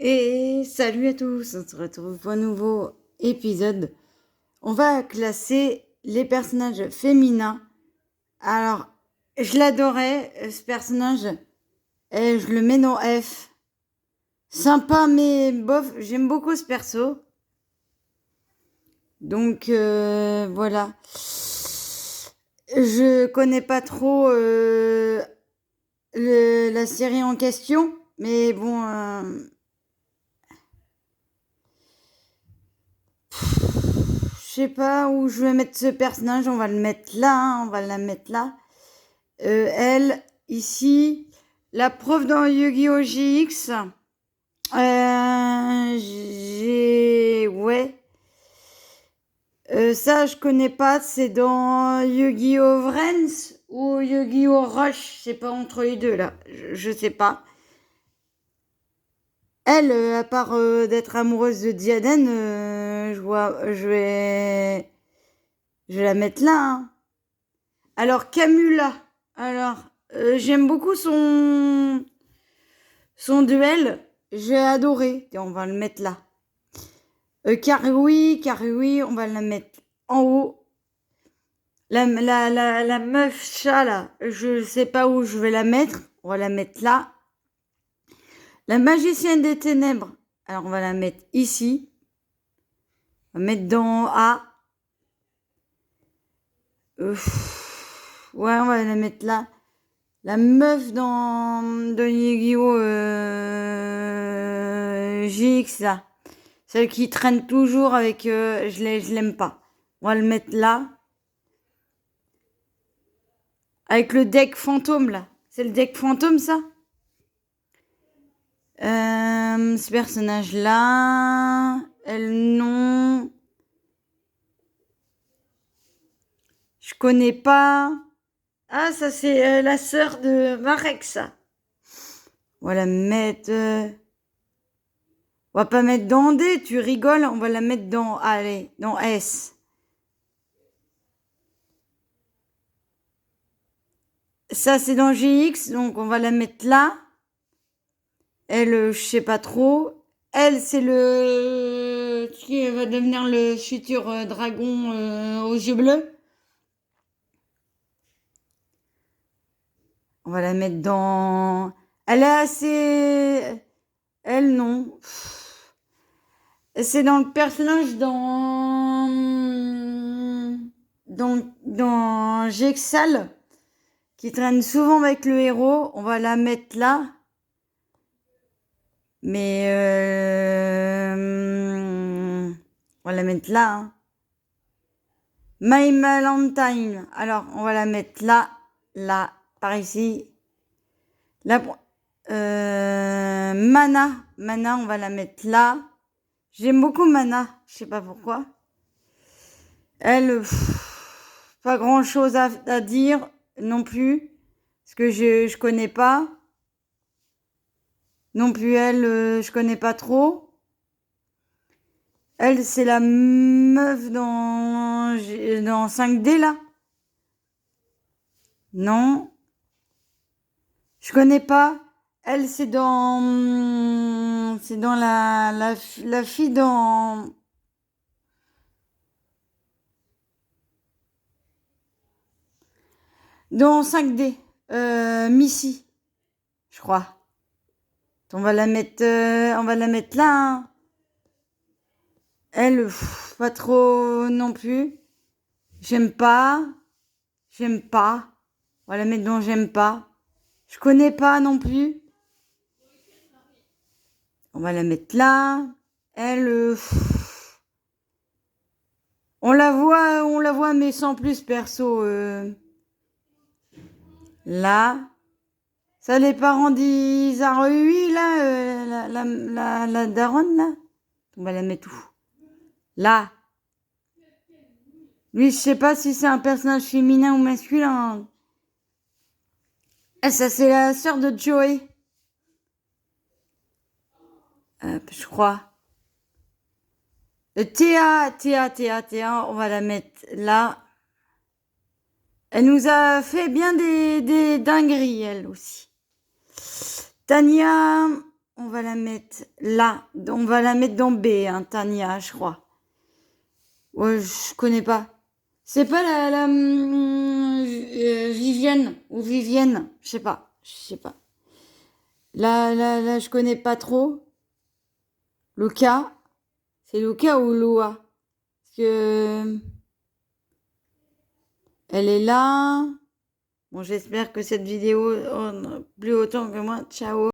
Et salut à tous, on se retrouve pour un nouveau épisode. On va classer les personnages féminins. Alors, je l'adorais, ce personnage, et je le mets dans F. Sympa, mais bof, j'aime beaucoup ce perso. Donc, voilà. Je connais pas trop la série en question, mais bon... je sais pas où je vais mettre ce personnage, on va le mettre là, hein, on va la mettre là. Elle, ici, la prof dans Yu-Gi-Oh! GX. Ouais. Ça, je connais pas, c'est dans Yu-Gi-Oh! Vrens ou Yu-Gi-Oh! Rush, c'est pas entre les deux là, je sais pas. Elle, à part d'être amoureuse de Diaden, je vais la mettre là, hein. Alors, Camula. Alors, j'aime beaucoup son duel. J'ai adoré. Et on va le mettre là. Karui, on va la mettre en haut. La meuf chat, là, je sais pas où je vais la mettre. On va la mettre là. La magicienne des ténèbres. Alors, on va la mettre ici. On va mettre dans A. Ouais, on va la mettre là. La meuf dans Yu-Gi-Oh! GX, là. Celle qui traîne toujours avec... je l'aime pas. On va le mettre là. Avec le deck fantôme, là. C'est le deck fantôme, ça? Ce personnage-là... Elle, non... Je connais pas... Ah, ça, c'est la sœur de Marek, ça. On va la mettre... On va pas mettre dans D, tu rigoles, on va la mettre dans... Allez, dans S. Ça, c'est dans GX, donc on va la mettre là. Elle, je sais pas trop. Elle, c'est le... qui va devenir le futur dragon aux yeux bleus. On va la mettre dans... Elle est assez... Elle, non. C'est dans le personnage dans Jexal, qui traîne souvent avec le héros. On va la mettre là. Mais on va la mettre là. Hein. My Valentine. Alors, on va la mettre là, là, par ici. Là, Mana. Mana, on va la mettre là. J'aime beaucoup Mana. Je sais pas pourquoi. Elle, pas grand chose à dire non plus. Parce que je connais pas. Non plus elle, je connais pas trop. Elle, c'est la meuf dans 5D, là. Non. Je connais pas. Elle, c'est dans la fille dans 5D. Missy, je crois. On va la mettre là, hein. Elle, pas trop non plus. J'aime pas. On va la mettre dans j'aime pas. Je connais pas non plus. On va la mettre là. Elle, on la voit, mais sans plus perso. Là. Ça, les parents d'Isarui, là, la daronne, là. On va la mettre où? Là. Lui, je sais pas si c'est un personnage féminin ou masculin. Ah, ça, c'est la sœur de Joey. Je crois. Théa, on va la mettre là. Elle nous a fait bien des dingueries, elle aussi. Tania, on va la mettre là. On va la mettre dans B, hein, Tania, je crois. Ouais, je connais pas. C'est pas la Vivienne ou Vivienne, je sais pas. Là, je connais pas trop. Luca, c'est Luca ou Loa? Parce que elle est là. Bon, j'espère que cette vidéo en plus autant que moi. Ciao.